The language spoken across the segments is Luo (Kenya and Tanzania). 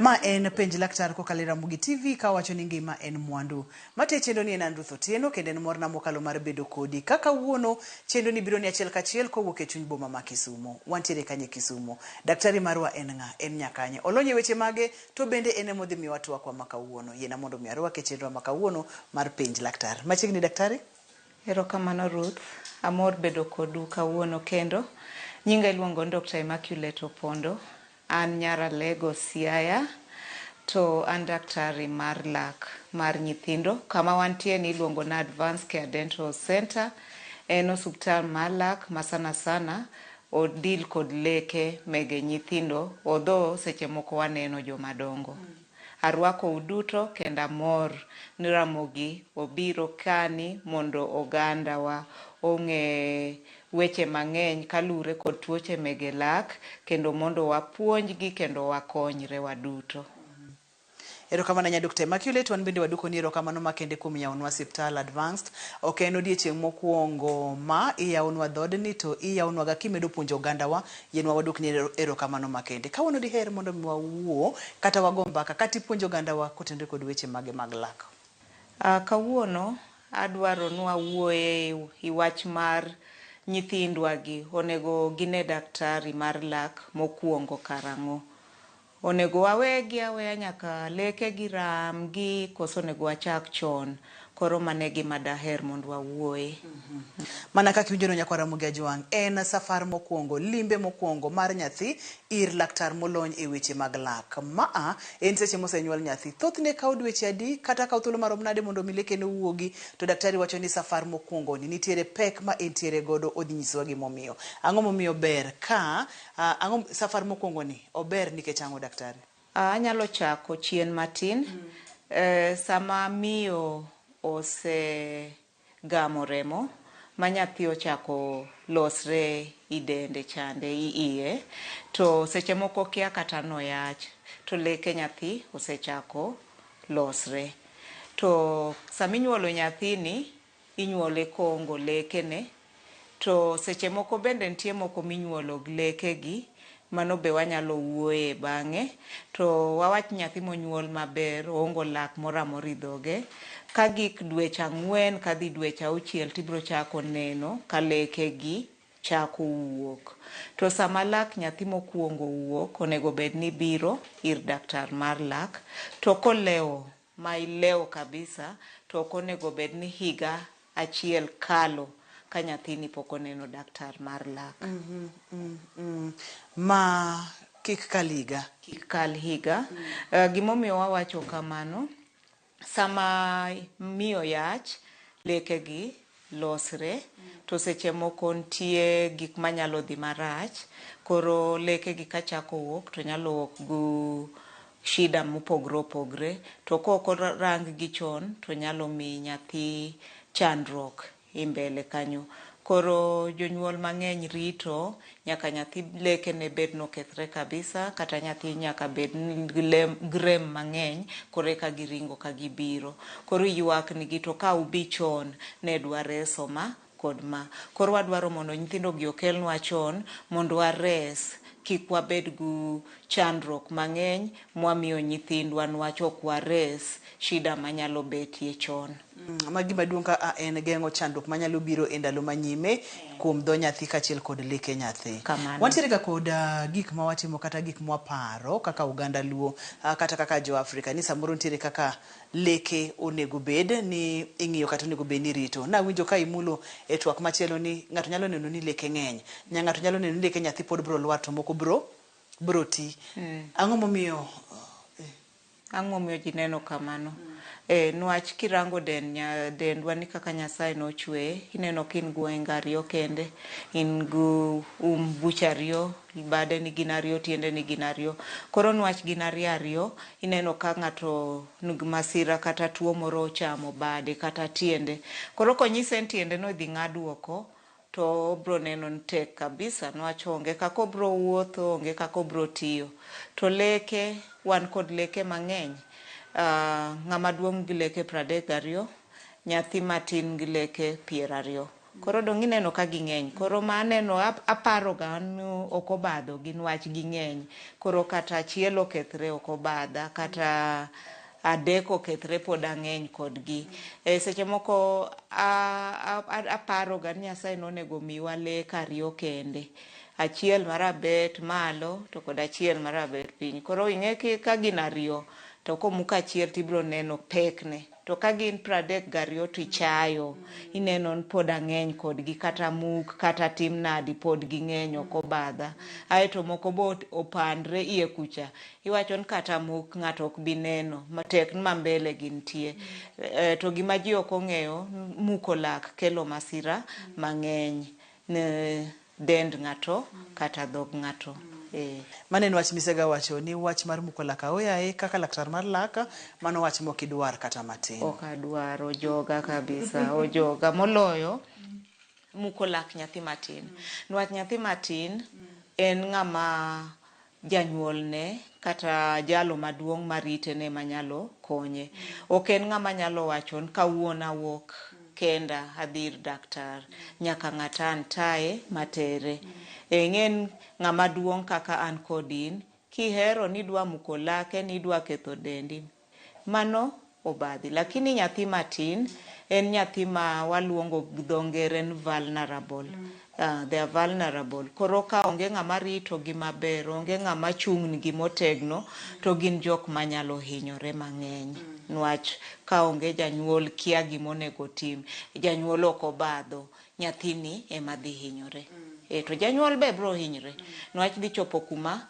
Ma en penj laktar kokalo Ramogi TV kawacho ni ngima en mwandu. Mate chendo ni en Ruth Otieno kendo en morna mokalo mar bedo kodi. Kaka wuono chendo ni biro ni achiel kachiel kowuok e chuny boma ma Kisumu. Wantiere kanye Kisumu. Daktari marwa en ng'a? En nyakanye. Olonye weche mage to bende en modhi miwa twak wa makawuono. Yena mondo mi arwa ke chenro makawuono mar penj laktar. Machiegni daktari? Erokamano Ruth. Amor bedo kodu kawuono kendo. Nyinga iluongo Dr. Immaculate Opondo. An nyara Lagos Siaya to an daktari mar lak mar nyithindo. Kama wantie ni iluongo na Advanced Care Dental Center. En osuptal mar lak ma sana odil kod leke mege nyithindo. Odho seche moko waneno jomadongo. Arwako uduto kenda mor ni Ramogi obiro kani mondo oganda wa ong'e weche mang'eny kalure kod tuoche mege lak kendo mondo wapuonjgi kendo wakonyre waduto. Erokamano nya Dr. Immaculate, wan bende waduko ni erokamano makende kuom yawonwa Siptal Advanced. Ok en odiechieng' mokwongo ma iyawonwa dhodni to iyawonwa ga kimedo puonjo oganda wa yenwa waduk ni erokamano makende. Kawuono diher mondo mi wawuo kata wago mbaka kata ipuonjo oganda wa kotenore kod weche mage mag lak. Kawuono adwaro ni wawuoye i wach mar nyithindwa gi onego gine daktari mar lak mokwongo karang'o. Onego wawegi aweya nyaka leke gi ram gi koso onego wachak chon. Koro mane gima daher mondo wawuoye. Mana kaka iwinjo nyakwa Ramogi Ajwang', en safar mokwongo, limbe mokwongo mar nyathi ir laktar molony e weche mag lak. En seche mosenyuol nyathi. Thothne kawo dweche adi kata kawo thuolo marom nade mondo mi leke no wuogi, to daktari wacho ni safar mokwongo ni nitiere pek ma entiere godo, odhi nyisowa gimomiyo. Ang'o momiyo ber ka safar mokwongo ni ober nikech ang'o daktari? Anyalo chako chien matin. Sama miyo gamo remo ma nyathi ochako losre idende chande iye, to seche moko kia kata noyach to leke nyathi osechako losre. To sama inyuolo nyathini inyuole kongo lekene, to seche moko bende nitie moko minyuolo lekegi mano be wanyalo wuoye bang'e. To wawach nyathi monyuol maber ongo lak moramora idhoge, ka gik dweche 4 kadhi dweche 6 tibiro chako neno ka lekegi chako wuok. To sama lak nyathi mokwongo wuok onego bed ni biro ir daktar mar lak. To kolewo ma ilewo kabisa to ok onego bed ni higa achiel kalo ka nyathini pok oneno daktar mar lak. Ma kik kal higa. Kik kal higa. Gimomiyo wawacho kamano, sama miyo yach lekegi losre, to seche moko nitie gik manyalo dhi marach. Koro lekegi kachako wuok to nyalo wuok gu shida mopogre opogre. To kok orang gi chon to nyalo mi nyathi chandruok i mbele kanyo. Koro jonyuol mang'eny rito nyaka nyathi lekene bed nokethre kabisa, kata nyathi nyaka bed gi rem mang'eny kore ka giringo ka gibiro. Koro ywak nigi to ka ubi chon ne dwa reso ma kod ma. Koro wadwaro mondo nyithindo gi okelnwa chon mondo wares, kik wabed gu chandruok mang'eny mwamiyo nyithindwa nwach ok wares shida manyalo betie chon. Magi maduong' ka en geng'o chandruok manyalo biro e ndalo manyime kuom dho nyathi kachiel kod leke nyathi. Wantiere ga kod gik ma watimo kata gik mwaparo kaka Uganda Luo kata kaka jo Afrika ni samoro nitiere kaka leke onego bed ni ing'iyo kata onego bed ni rito. Na winjo ka imulo e twak machielo ni ng'ato nyalo neno ni leke ng'eny. Ng'ato nyalo neno ni leke nyathi pod bro lwar to moko bro ti. Ang'o momiyo ji neno kamano? Nwach kirango dendwa ni kaka Nyasaye nochweye, ineno ka in gu wenge ariyo kende, in gu buche ariyo, bade ni gin ariyo, tiende ni gin ariyo. Koro nwach gin ariyo, ineno ka ng'ato nigi masira kata tuo moro ochamo bade kata tiende. Koro konyise ni tiende no dhi ng'ad oko, to obro neno ni tek kabisa, nwach onge kaka obro wuotho, onge kaka obro tiyo. To leke, wan kod leke mang'eny. Ng'ama duong' gi leke 32, nyathi matin gi leke 20. koro dong ineno ka ging'eny koro maneno aparo ga okobadho gin wach ging'eny koro kata achiel okethre okobadha kata adek okethre pod ang'eny kodgi seche moko aparo ga ni Nyasaye nonego miwa lek ariyo kende achiel marabet malo to kod achiel marabet piny koro ing'e ka gin ariyo to komuka achiel tibro neno pekne to ka gin 32 tichayo ineno pod ang'eny kodgi kata muk kata tim nadi pod ging'eny okobadha aeto moko bo opandre iye kucha iwacho ni kata muk ng'ato ok bi neno matek ma mbele gintie to gima ji ok ong'eyo muko lak kelo masira mang'eny ne dend ng'ato kata dhog ng'ato. Maneno wach misega wacho ni wach mar muko laka oyae kaka laktar mar laka mano wach mokidwar kata matin. Ok adwar ojoga kabisa ojoga moloyo muko lak nyathi matin. Nwach nyathi matin en ng'ama janyuolne kata jalo maduong' maritene manyalo konye. Ok en ng'ama nyalo wacho ni kawuono awuok kenda adhir daktar nyaka ng'atan tae matere ng'en ng'ama duong' kaka an kodin kihero ni dwa muko lake ni dwa ketho dendi mano obadhi lakini nyathi matin en nyathi ma waluongo dho ngere ni vulnerable. They are vulnerable koro ka onge ng'ama rito gi maber onge ng'ama chung' gi motegno to gin jok manyalo hinyore mang'eny nwach ka onge janyuol kia gimonego tim janyuol ok obadho nyathini ema dhi hinyore to janyuol be bro hinyore nwach dhi chopo kuma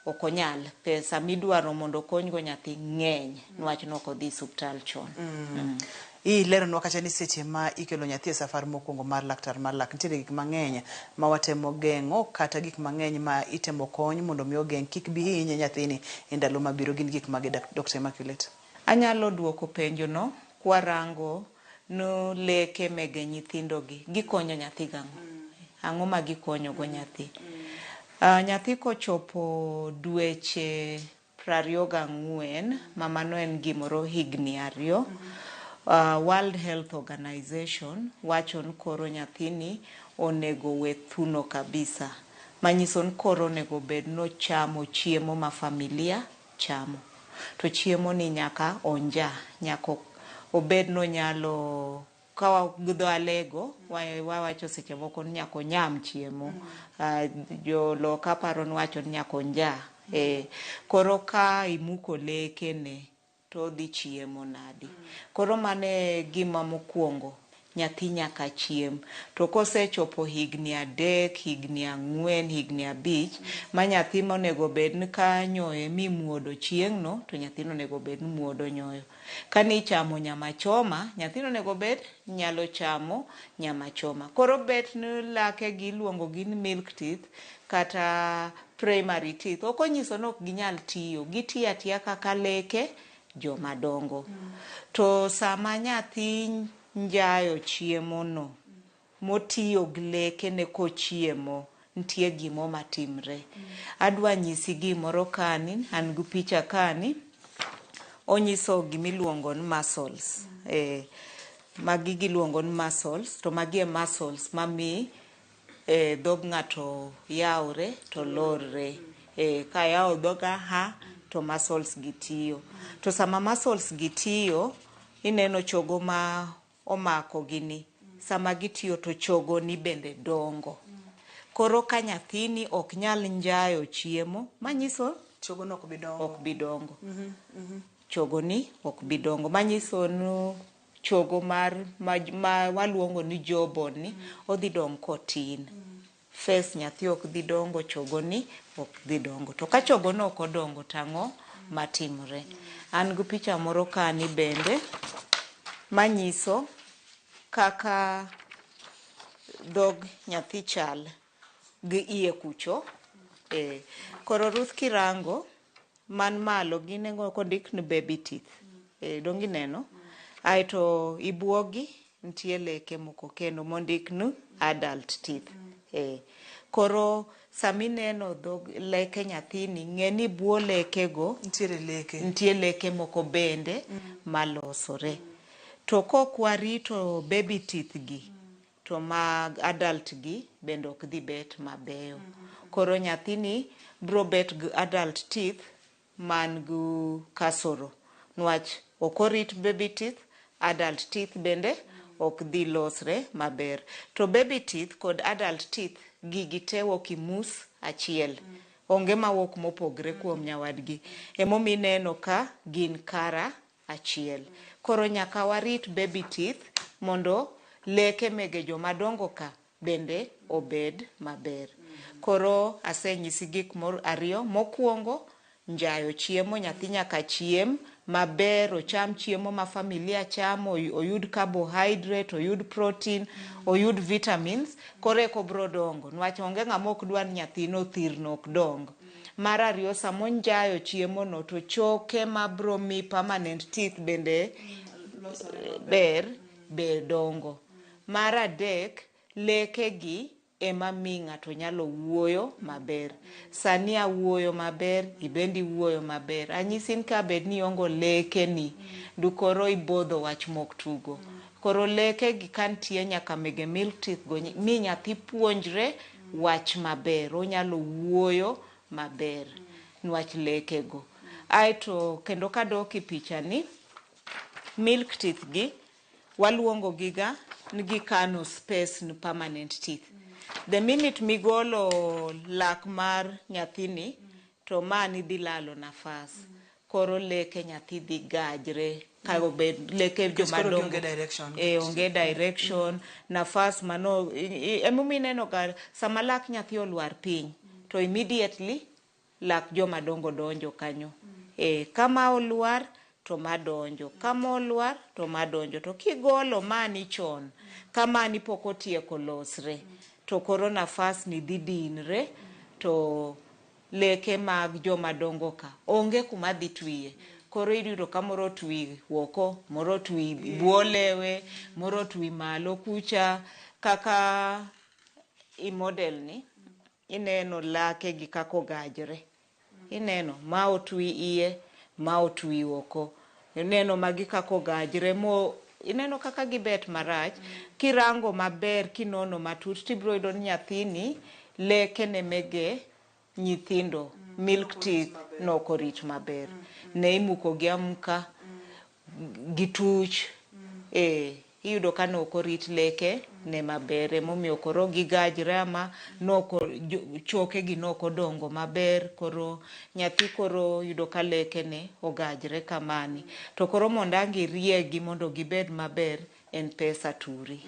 ok onyal pesa midwaro mondo konygo nyathi ng'eny nwach noko dhi suptal chon. Lero nwa kacha ni seche ma ikelo nyathi e safar mokwongo mar laktar mar lak nitiere gik mang'eny ma watemo geng'o kata gik mang'eny ma itemo kony mondo mi ogeng' kik bi hinye nyathini e ndalo mabiro gin gik mage Dr. Immaculate. Anyalo duoko penjo no kwarango no leke mege nyithindogi gikonyo nyathi ang'o ma gikonyo go nyathi. Nyathi kochopo dweche 24 mamano en gimoro higni 2 World Health Organization wacho ni koro nyathini onego we thuno kabisa manyiso ni koro onego bed no chamo chiemo ma familia chamo to chiemo ni nyaka onja nyaka obed no nyalo kawa gudho alego wawacho seche moko ni nyaka onyam chiemo jo loka paro ni wacho ni nyaka onja koro ka imuko leke ne to dhi chiemo nadi koro mane gima mokwongo nyathi nyaka chiem to kosechopo higni 3 higni 4 higni 5 ma nyathi monego bed ni ka nyoye mimuodo chieng'no to nyathi onego bed ni muodo nyoyo kani chamo nyama choma nyathi onego bed nyalo chamo nyama choma koro bet ni lake gi luongo gi milk teeth kata primary teeth okonyiso ni ok ginyal tiyo gitiyo atiya kaka leke joma dongo to sama nyathi njayo chiemo no motiyo gi leke ne kochiemo ntie gimo matimre adwa nyisi gimoro kani an gu picha kani onyiso gimiluongo ni muscles magi giluongo ni muscles to magi muscles mami dhog ng'ato yaure to lorre ka yawo dhoga to muscles gitiyo to sama muscles gitiyo ineno chogo ma omako gini sama gitiyo to chogo ni bende dongo koro ka nyathini ok nyal njayo chiemo manyiso chogo no ok bi dongo chogo ni ok bi dongo manyiso no chogo ma waluongo ni jawbone ni odhi dong kotin face nyathi ok dhi dongo chogo ni ok dhi dongo to ka chogo no ok odongo tang'o matimre an gu picha moro kani bende manyiso kaka dog nyathi chal gi iye kucho koro Ruth kirango man malo ginengo kondik ni baby teeth dongi neno aito ibuogi ntie leke moko kendo mondik ni adult teeth koro samineno dog leke nyathini ng'eni buo leke go ntie leke moko bende malosore to kokwarito baby teeth gi to mag adult gi bende ok dhi bet mabeyo. Koro nyathini bro bet gi adult teeth man gu kasoro. Nwach okorit baby teeth, adult teeth bende ok dhi losre maber. To baby teeth kod adult teeth gigi te wokimus achiel. Onge mawok mopogre kuom nyawadgi. Emomi neno ka gin kara achiel. Koro nyaka warit baby teeth mondo leke mege jomadongo ka bende obed maber. Koro asenyisi gik ariyo. Mokwongo, njayo chiemo, nyathi nyaka chiem maber, ocham chiemo ma familia chamo, oyud carbohydrate, oyud protein, oyud vitamins, kore ko bro dongo. Nwach onge ng'ama ok dwar nyathino thirno ok dong. Mar ariyo, samo njayo chiemo no to choke ma bro mi permanent teeth bende ber dongo. Mar adek, leke gi ema mi ng'ato nyalo wuoyo maber. Sani awuoyo maber, ibendi wuoyo maber. Anyisin ka bed ni ongo leke ni, dukoro ibodho wach mok tugo. Koro leke gi kantie nyaka mege milk teeth go, mi nyathi puonjre wach maber. Onyalo wuoyo maber. Nwach leke go. Aito kendo kadok i picha ni, milk teeth gi, waluongo giga nigi kano space ni permanent teeth. The minute migolo lak mar nyathini, to mani dhi lalo nafas. Koro leke nyathi dhi gajre. Kago bed leke jomadongo. Onge direction. Nafas mano. Emumi neno ka sama lak nyathi olwar piny, to immediately lak jomadongo donjo kanyo. Kama olwar, to madonjo. Kama olwar, to madonjo. To kigolo mani chon, kama ni poko tieko losre. To koro nafas ni dhi dinre, to leke mag jomadongo ka onge kuma dhi twiye. Koro iyudo ka moro twi woko, moro twi buolewe, moro twi malo kucha. Kaka i model ni, ineno lake gi kako gajre. Ineno ma otwi iye, ma otwi woko. Ineno magi kako gajre mo. Ineno kaka gibet marach. Kirango maber, kinono matut, tibro yudo nyathini leke ne mege nyithindo, milk teeth no korit maber. Ne imuko gi amuka, gituch, iyudo ka no korit leke ne maber. Emomiyo koro gigajre ama choke gi no kodongo maber. Koro nyathi koro yudo ka leke ne ogajre kamani. To koro mondangi riegi mondo gibed maber en pesa turi.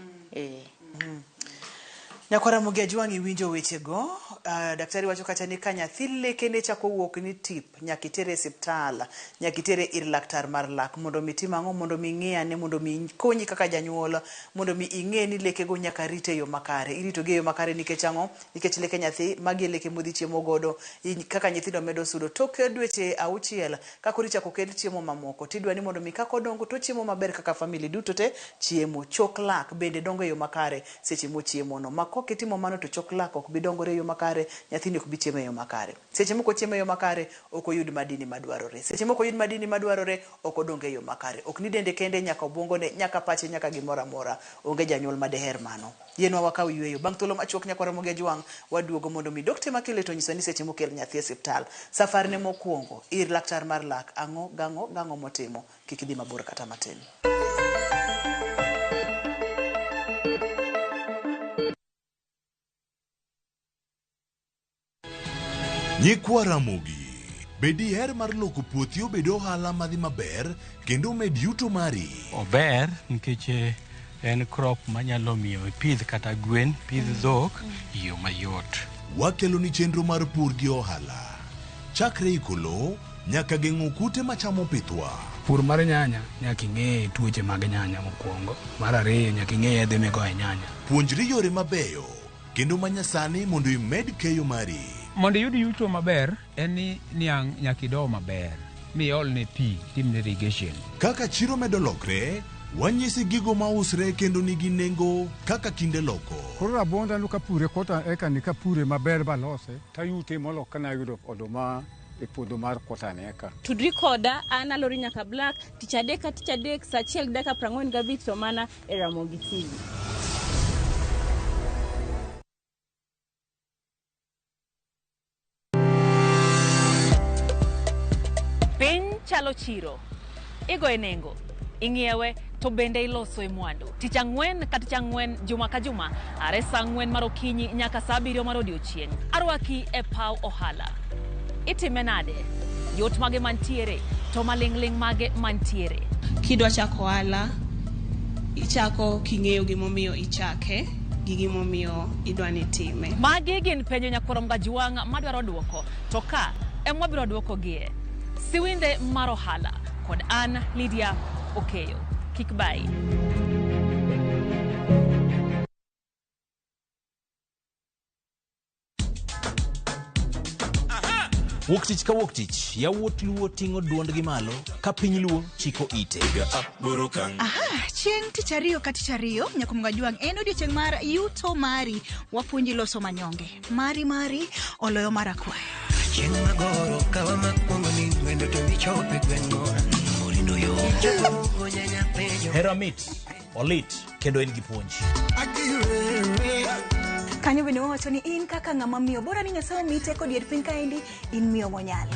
Nyakwara Mugi Ajwang' iwinjo weche go. Daktari wacho kata ni ka nyathi leke ne chako wuok ni tip, nyaka itere e osiptal, nyaka itere ir laktar mar lak mondo mi tim ang'o, mondo mi ng'iyane, mondo mi konyi kaka janyuol, mondo mi ing'e ni leke go nyaka rite e yo makare. Irito gi e yo makare nikech ang'o? Nikech leke nyathi magi leke modhi chiemo godo, kaka nyithindo medo sudo tok dweche 6 kaka orichako kel chiemo mamoko. Tidwa ni mondo mi kako dongo to chiemo maber kaka family duto te chiemo. Chok lak bende dongo e yo makare seche mo chiemo no. Mako kitimo mano to chok lak ok bi dongore e yo makare, nyathini ok bi chiemo e yo makare. Seche moko chiemo e yo makare ok oyud madini madwarore. Seche moko oyud madini madwarore ok odonge e yo makare. Ok ni dende kende, nyaka obwongone, nyaka pache, nyaka gimoro amora. Onge janyuol madeher mano. Yienwa wakaw yweyo. Bang' thuolo machuok Nyakwara Mugi Ajwang' waduogo mondo mi dokte makele to nyiso ni seche mokel nyathi e osiptal. Safar ne mokwongo ir laktar mar lak, ang'o gang'o motimo. Kik idhi mabor kata matin. Nyakwara Mugi, bedi her mar loko puothi obed ohala madhi maber kendo med yuto mari. Ober nikech en crop manyalo miyo ipidh kata gwen, pidh dhok yo mayot. Wakelo ni chenro mar pur gi ohala. Chakre ikolo nyaka geng'o kute machamo pithwa. Pur mar nyanya nyaka ing'e tuoche mag nyanya mokwongo. Mar ariyo nyaka ing'e yedhe migoyo nyanya. Puonjri yore mabeyo kendo manyasani mondo imed keyo mari. Mondo yud yuto maber en ni niang' nyaka ido maber, mi olne pi, timne irrigation. Kaka chiro medo lokre, wanyisi gigo mausre kendo nigi nengo kaka kinde loko. Koro rabonda nuka pure kota eka nika pure maber balose, tayute molo kana yudo oduma e puodho mar kota neka. Tudri koda ana Lori Nyaka Black, ticha dek sa achiel dakika 45 to mana e Ramogi TV. Inyalo chiro, igo e nengo, ing'iewe to bende iloso e mwandu. Tich ang'wen ka tich ang'wen juma ka juma, are saa 4 mar okinyi nyaka saa 7 mar odiechieng'. Arwaki e paw ohala. Itime nade? Yot mage mantiere, to maling'ling mage mantiere. Kidwa chako ohala, ichako king'eyo gimomiyo ichake, gi gimomiyo idwani time. Magi gin penjo nyakorom Gajuang' madwaro duoko, to ka emwa biro duoko gie. Siwinde mar ohala kod an Lydia Okeyo. Kik bai. Wuok tich ka wuok tich, yawuot luo ting'o duondgi malo, ka piny luo chiko ite. Chieng' tich ariyo ka tich ariyo, Nyakom Gajuang' en odiochieng' mar yuto mari. Wapuonji loso manyonge. Mari, oloyo mar akwayo. Chieng' magoro, kawa makwongo ni wendo to michope gweng'o. Morindo yo. Hera mit, olit, kendo en gi puonj. Kanyo bende wawacho ni in kaka ng'ama miyo, bora ni Nyasaye omiyi teko dier piny kaendi, in miyo monyalo.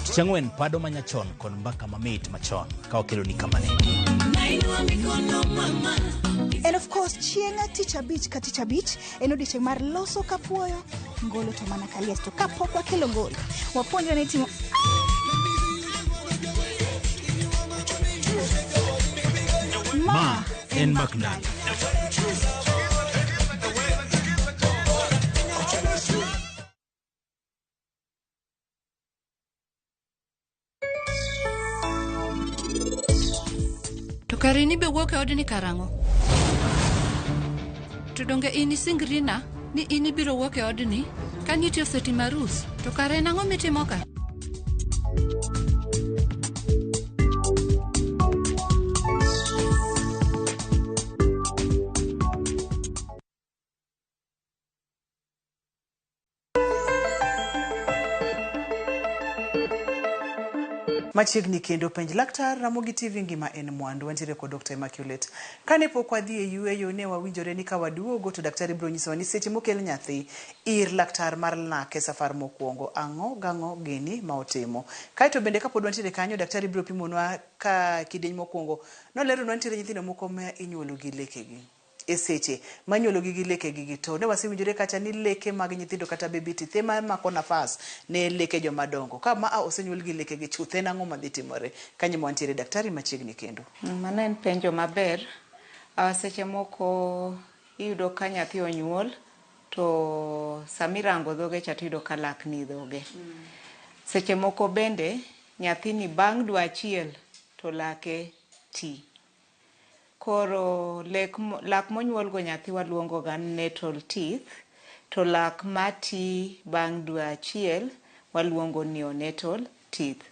Tich ang'wen pado manyachon kod mbaka mamit machon, ka okelo ni kama ne. And of course, chieng' tich abich ka tich abich, en odiochieng' mar loso kapuoyo, ngolo to mana kaliet, to kapok wakelo ngolo, wapuonjre ni timo... Ma en Macdan. To kare ni be wuok e odni karang'o? To donge in isingrina ni in ibiro wuok e odni ka nitie seti marus? To kare nang'o mitimo ka? Machiegni kendo penj laktar Ramogi TV ngima en mwandu. Wantiere kod Dr. Immaculate. Kane pok wadhi e yueyo ne wawinjore ni ka waduogo to daktari biro nyisowa ni seche mokel nyathi ir laktar mar lak e safar mokwongo ang'o gini ma otimo. Kaeto bende kapod wantiere kanyo daktari biro pimonwa ka kidieny mokwongo noleronwa nitiere nyithindo moko ma inyuolo gi lekegi. Eseche manyuolo gi lekegi gi to ne wasewinjore kacha ni leke mag nyithindo kata baby teeth ema mako nafas ne leke joma dongo. Ka ma osenyuol gi lekegi chuthe nang'o madhi timore? Kanyo wantiere daktari machiegni kendo. Mano en penjo maber. Seche moko iyudo ka nyathi onyuol to samirango dhoge cha tiyudo ka lak ni dhoge. Seche moko bende nyathini bang' dwe achiel to lake ti. Koro lak monyuol go nyathi waluongo ga natal teeth, to lak mati bang' dwe achiel waluongo neonatal teeth.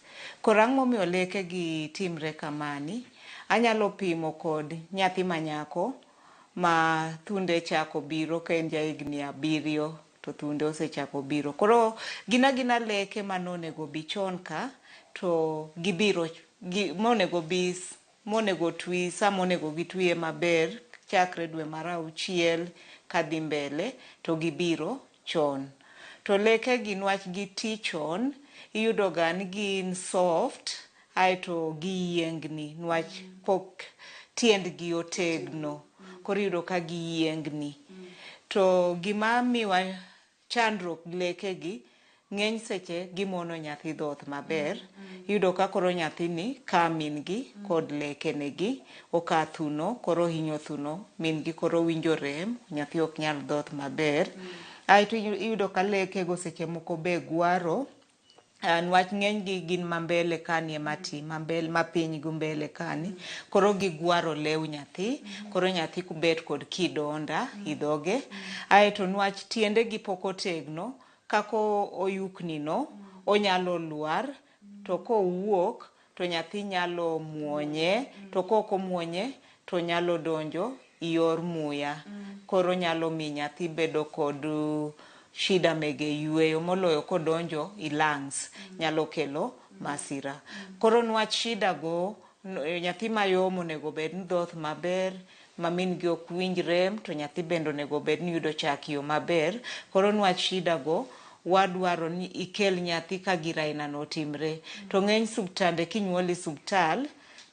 Koro ang'o momiyo leke gi timre kamani? Anyalo pimo kod nyathi manyako ma thunde chako biro ka en ja higni 7 to thunde osechako biro. Koro gina leke manonego bi chon ka to gibiro monego twi, samonego gitwiye maber chakre dwe mar 6 kadhi mbele to gibiro chon. To leke gi nwach giti chon iyudo ga ni gin soft aeto giyiengni nwach pok tiendgi otegno, koro iyudo ka giyiengni. To gima miwa chandruok leke gi ng'eny seche gimono nyathi dhoth maber. Iyudo ka koro nyathini ka min gi kod leke negi oka thuno, koro hinyo thuno, min gi koro winjo rem, nyathi ok nyal dhoth maber. Aeto iyudo ka leke go seche moko be gwaro, nwach ng'eny gi gin mambele kani emati, mapiny gu mbele kani, koro gigwaro lew nyathi, koro nyathi kubet kod kidonda idhoge. Aeto nwach tiende gi pok otegno, kako oyukni no onyalo lwar, to kowuok to nyathi nyalo muonye, to koko muonye to nyalo donjo yor muya. Koro nyalo mi nyathi bedo kod shida mege yueyo, moloyo kodonjo i lungs, nyalo kelo masira. Koro nwach shida go, nyathi mayom onego bed ni dhoth maber, ma min gi ok winj rem, to nyathi bende onego bed ni yudo chak yo maber. Koro nwach shida go wadwaro ni ikel nyathi ka gir aina no timre. To ng'eny subtande kinyuol e subtal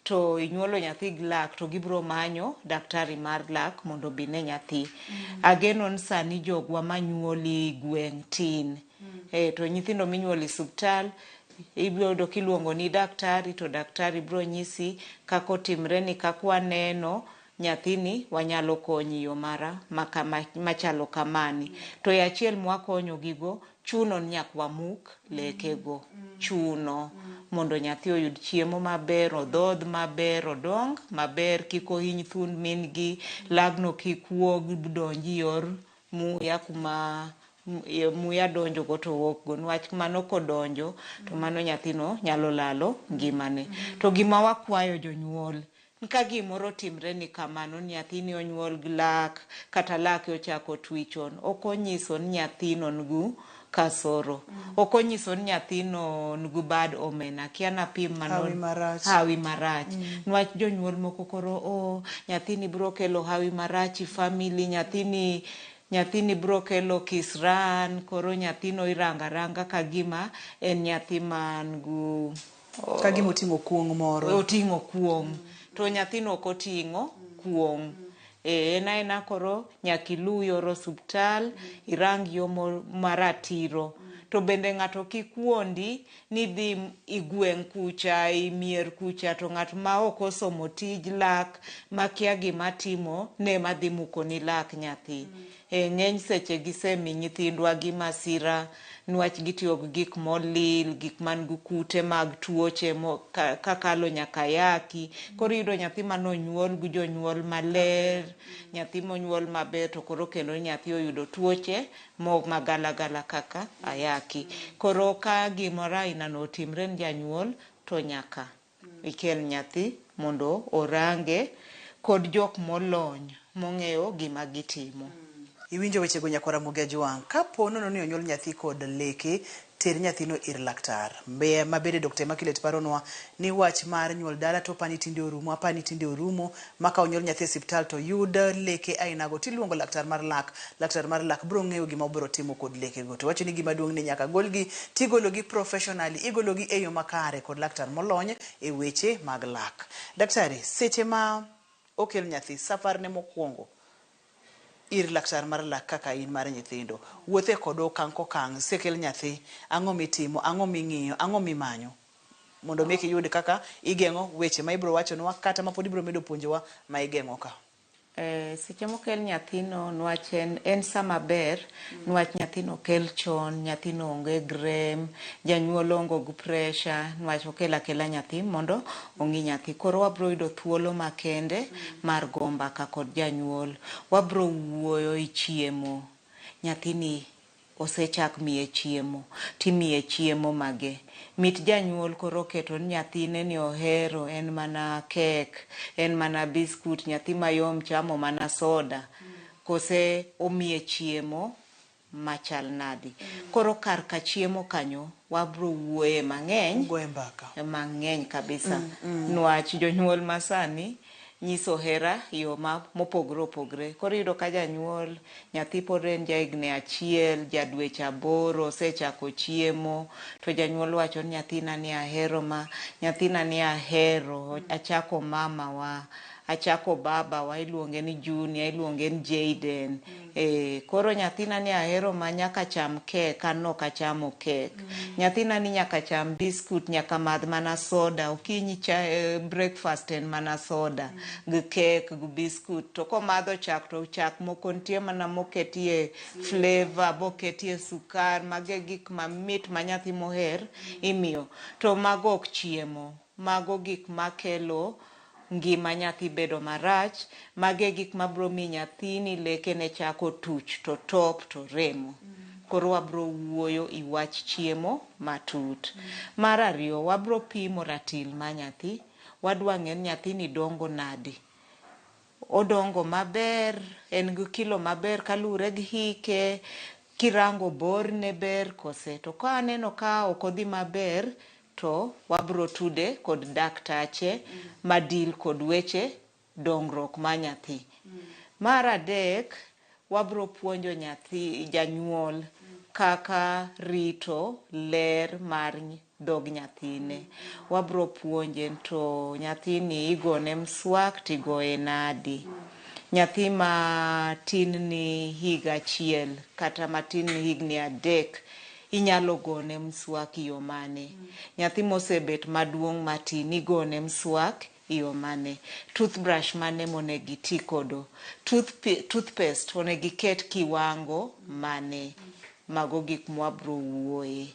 to inyuolo nyathi gi lak to gibro manyo daktari mar lak mondo bine nyathi. Ageno ni sani jogwa manyuoli gweng' tin. To nyithindo minyuoli subtal ibiro kiluongo ni daktari to daktari bro nyisi kako timre ni kakwa neno nyathini wanyalo konyi yo mara machalo kamani. To yachiel mwakonyo gigo chuno nyakwa muk lekego. Chuno mondo nyathi oyud chiemo maber, odhodh maber, odong maber, kiko hiny thund min gi, lagno kik wuog donji yor muya kuma muya donjo go to wuok go, nwach mano kodonjo to mano nyathino nyalo lalo ngimane. To gima wakwayo jonyuol ka gimoro timre ni kamano, nyathini onyuol gi lak kata lake ochako twichon, okonyiso ni nyathino ngu kasoro, okonyiso ni nyathino ngu bad omena, kiana pim mano hawi marach. Nwach jonyuol moko koro nyathini bro kelo hawi marach i family, nyathini bro kelo kisran, koro nyathino iranga ka gima en nyathi man gu ka gima oting'o kuong moro. Oting'o kuong. To nyathino koting'o kuong. Ena koro nyakilu yoro subtal, irang yo maratiro. To bende ng'ato kikuondi ni dhi igweng' kucha, imier kucha, to ng'at ma ok osomo tij lak makia gima timo ne madhi muko ni lak nyathi. Ng'eny seche gisemi nyithindwa gi masira nwach gitiyo gi gik molil, gik man gu kute mag tuoche kakalo nyaka yaki. Koro yudo nyathi manonyuol gu jonyuol maler, nyathi monyuol maber, to koro kendo nyathi oyudo tuoche magala kaka ayaki. Koro ka gimoro aina no timre ni janyuol to nyaka ikel nyathi mondo orange kod jok molony mong'eyo gima gitimo. Iwinjo weche go Nyakwara Ramogi Ajwang'. Kapo nono ni onyuol nyathi kod leke, ter nyathino ir laktar. Mabede Dr. Immaculate paronwa ni wach mar nyuol dala to pani tinde orumo, maka onyuol nyathi e siptal to yud leke aina go tiluongo laktar mar lak. Laktar mar lak bro ng'eyo gima obro timo kod leke go. To wacho ni gima duong' ni nyaka golgi tigologi professionally, igologi e yo makare kod laktar molony e weche mag lak. Daktari, seche ma okel nyathi, safar ne mokwongo ir laktar mar lak kaka in mar nyithindo, wuothe kod okang' kokang', sekel nyathi, ang'o mitimo, ang'o ming'iyo, ang'o mimanyo mondo meki yud kaka igeng'o weche ma ibro wachonwa kata ma pod ibro medo puonjowa ma igeng'o ka. Seche mokel nyathino nwach en sama ber, nwach nyathino kel chon, nyathino onge grem, janyuol ongo gu pressure, nwach okel akela nyathi mondo ong'i nyathi. Koro wabro yudo thuolo makende mar gomba ka kod janyuol. Wabro wuoyo i chiemo, nyathini osechak miye chiemo, timiye chiemo mage. Mit janyuol koro keto ni nyathine ni ohero en mana kek, en mana biskut, nyathi mayom chamo mana soda, kose omiye chiemo machal nadi. Koro kar ka chiemo kanyo wabro wuoye mang'eny, mang'eny kabisa. Nwach jonyuol masani nyiso hera yo mopogre opogre. Koro yudo ka janyuol nyathi pod en ja higni 1, ja dweche 8, osechako chiemo, to janyuol wacho ni nyathina ni ahero ma, nyathina ni ahero, achako mama wa, achako baba wa, iluonge ni Junior, iluonge ni Jayden. Koro nyathina ni ahero ma nyaka cham kek, an ok achamo kek. Nyathina ni nyaka cham biskut, nyaka madh mana soda, okinyi breakfast en mana soda, gi kek, gi biskut. To komadho chak to chak moko nitie mana moketie flavor, moketie sukar, mage gik mamit ma nyathi moher imiyo. To mago ok chiemo, mago gik makelo ngima nyathi bedo marach, mage gik mabro mi nyathini leke ne chako tuch to top to remo. Koro wabro wuoyo i wach chiemo matut. Mar ariyo, wabro pimo ratil ma nyathi, wadwa ng'e nyathini dongo nadi. Odongo maber, en gi kilo maber kalure gi hike, kirango bor ne ber kose. To ka aneno ka okodhi maber, to wabro tude kod daktache madil kod weche dongruok ma nyathi. Mar adek, wabro puonjo nyathi janyuol kaka rito ler mar dog nyathine. Wabro puonje to nyathini igone mswak tigoe nadi. Nyathi matin ni higa achiel kata matin ni higni 3 inyalo gone mswak yo mane. Nyathi mosebet maduong' matin igone mswak yo mane. Toothbrush mane monegi ti kodo. Toothpaste onegi ket kiwango mane. Mago gik mwabro wuoye.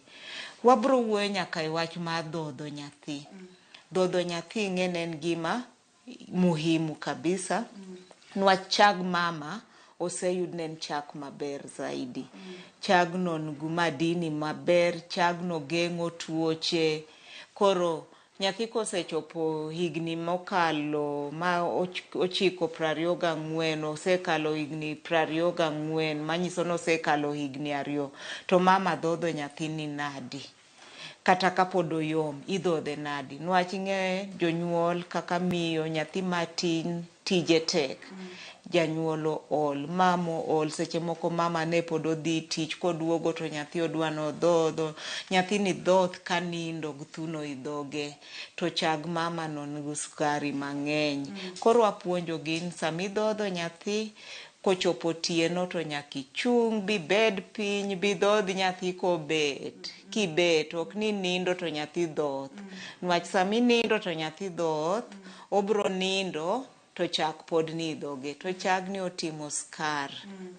Wabro wuoye nyaka e wach mar dhodho nyathi. Dhodho nyathi ng'enen gima muhimu kabisa. Nwach chag mama oseyudnen chak maber zaidi. Chagno nigi madini maber, chagno geng'o tuoche. Koro nyathi kosechopo higni mokalo ma 9-24 osekalo higni 24 manyiso ni osekalo higni 2 to mama dhodho nyathini nadi. Kata kapod oyom idhodhe nadi. Nwach ing'e jonyuol kaka miyo nyathi matin tije tek. Janyuolo ol, mamo ol, seche moko mama ne pod odhi tich koduogo to nyathi odwano dhodho. Nyathini dhoth kanindo guthuno idhoge. To chag mama no nigi sukari mang'eny. Koro apuonjogi ni samidhodho nyathi kochopo tieno to nyaki chung bibed piny bidhodh nyathi kobet. Kibet ok ni nindo to nyathi dhoth. Nwach sami nindo to nyathi dhoth, obro nindo to chak pod ni dhoge. To chagni otimo skar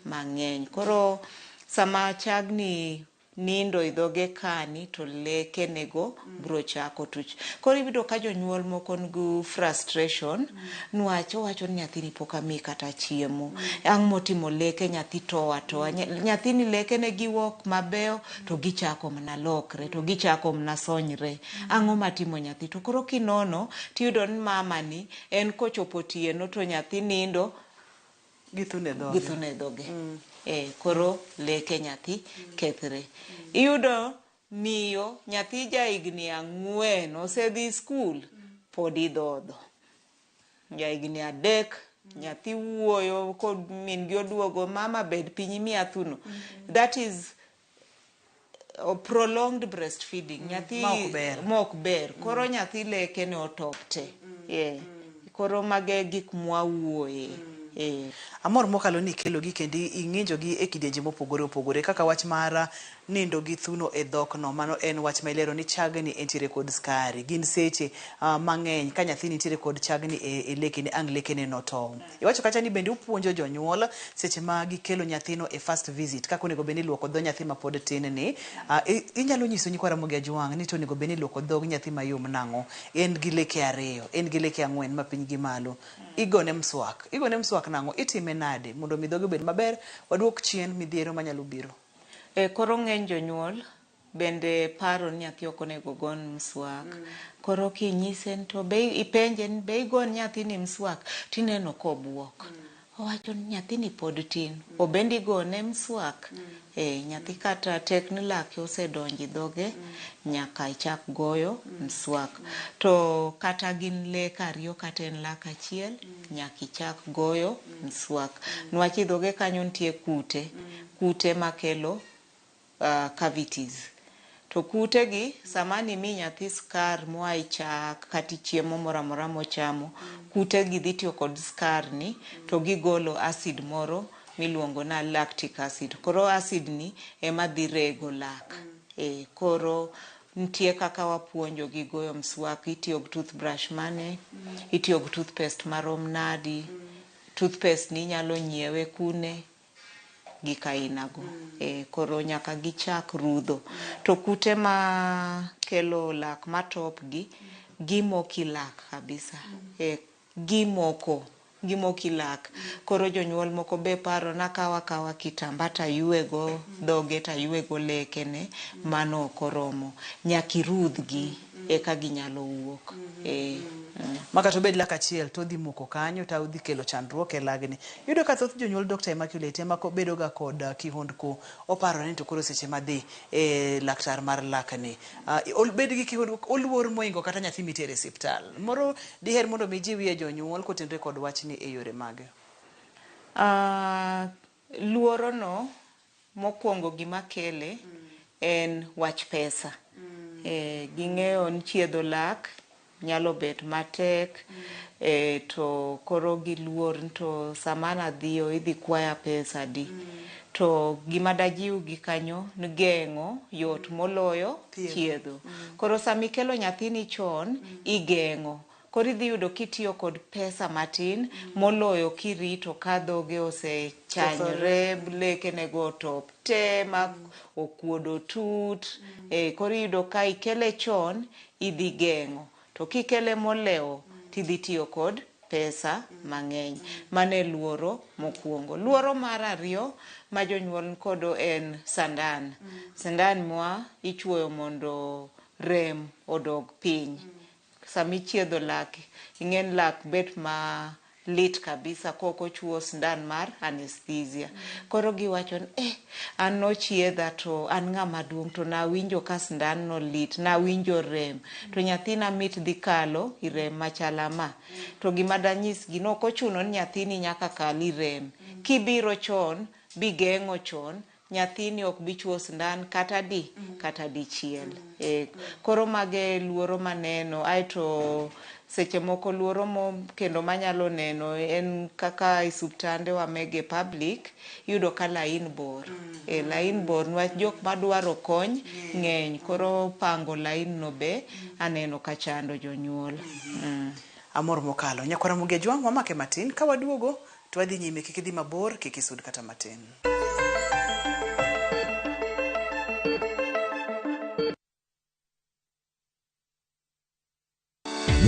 mang'eny. Koro sama chagni nindo idhoge kani to leke nego bro chako tuch. Koro ibido ka jonyuol moko ngu frustration. Nwach owacho ni nyathini pok ami kata chiemo. Ang' motimo leke nyathi towa towa. Nyathini leke ne giwok mabeo to gichako mna lokre to gichako mna sonyre. Ang'o matimo nyathi. To koro kinono tiyudo ni mama ni en kochopo tieno to nyathi nindo githune dhoge. Koro leke nyathi kethre. Iyudo miyo nyathi ja higni 4 osedhi skul pod idhodho. Ja higni 3 nyathi wuoyo kod min gi oduogo mama bed piny miya thuno. That is prolonged breastfeeding. Nyathi mok ber. Koro nyathi leke ne otopte. Koro mage gik mwawuoye. Amor mokalo ni kelo gi kendi ing'injo gi e kidienje mopogore opogore kaka wach mara nindo gi thuno e dhok no. Mano en wach mailero ni chagni entiere kod skari. Gin seche mang'eny ka nyathi nitiere kod chagni e lekene ang' lekene no to. Iwacho kacha ni bende upuonjo jonyuol seche ma gikelo nyathino e first visit kaka onego beni luoko dho nyathi ma pod tin ni. Inyalo nyiso nyikwa Ramogi Ajwang' ni to onego beni luoko dho nyathi mayom nang'o. En gi leke 2, en gi leke 4 ma piny gi malo. Igone mswak nang'o. Itime nade mondo mi dhoge bed maber waduok chien midhiero manyalo biro. Koro ng'eny jonyuol bende paro ni nyathi ok onego gon mswak. Koro kinyise to be ipenje ni be igon nyathini mswak tineno kobuok. Owacho ni nyathini pod tin. Obendi gone mswak. Nyathi kata tekni lake osedonji dhoge nyaka ichak goyo mswak. To kata gin lek 2 kata en lak achiel nyaka ichak goyo mswak. Nwach dhoge kanyo nitie kute makelo cavities. To kute gi samani mi nyathi skar moa i chak kata chiemo moro amora mochamo, kute gi dhi tiyo kod skar ni to gigolo acid moro miluongo na lactic acid. Koro acid ni ema dhi rego lak. Koro nitie kaka wapuonjo gi goyo mswak. Itiyo gi toothbrush mane, itiyo gi toothpaste marom nadi. Toothpaste ni nyalo nyiewe kune gi kainago. Koro nyaka gichak rudho. To kute ma kelo lak matop gi gimoki lak kabisa. Gimoki lak. Koro jonyuol moko be paro na kawa kitamba ta yuego dhoge ta yuego lekene mano okoromo. Nyaki rudhgi eka ginyalo wuok. Maka to bed lak achiel to dhi moko kanyo ta udhi kelo chandruok e lagni. Yudo ka thoth jonyuol Dr. Immaculate ema ko bedo ga kod kihondko. Oparo ni to koro seche madhi laktar mar lakni. Ol bed gi kihondko oluor moingo kata nyathi mitere hospital. Moro diher mondo mi jiwie jonyuol kotenre kod wachni e yore mage. Luoro no mokwongo gima kele en wach pesa. Ging'eyo ni chiedho lak nyalo bet matek, to koro giluor to samana dhiyo idhi kwaya pesa di. To gima dajiw gi kanyo ni geng'o yot moloyo chiedho. Koro sami kelo nyathini chon igeng'o. Koro idhi yudo kitiyo kod pesa matin moloyo kirito ka dhoge osechanyre, leke nego top te ma okuodo tut. Koro yudo ka ikele chon idhi geng'o. To kikele molewo tidhi tiyo kod pesa mang'eny. Mane luoro mokwongo. Luoro mar ariyo ma jonyuol kodo en sandan. Sandan mwa ichwoyo mondo rem odog piny. Sami chiedho lak, ing'en lak bet ma lit kabisa koko chuo sandan mar anesthesia. Koro giwacho ni an no chiedha to an ng'ama duong' to nawinjo ka sandan no lit, nawinjo rem. To nyathina mit dhi kalo i rem machala ma. To gima danyis gi no kochuno ni nyathini nyaka kali rem. Kibiro chon, bigeng'o chon, nyathini ok bichuo sandan kata dichiel. Koro mage luoro maneno. Aeto seche moko luoro mo kendo manyalo neno en kaka isuptande wa mege public yudo ka lain bor. Lain bor nwach jok madwaro kony ng'eny. Koro pango lain no be aneno ka chando jonyuol. Amor mokalo. Nyakwara Mugejwa wamake matin ka waduogo to wadhi nyime kikidhi mabor kikisud kata matin.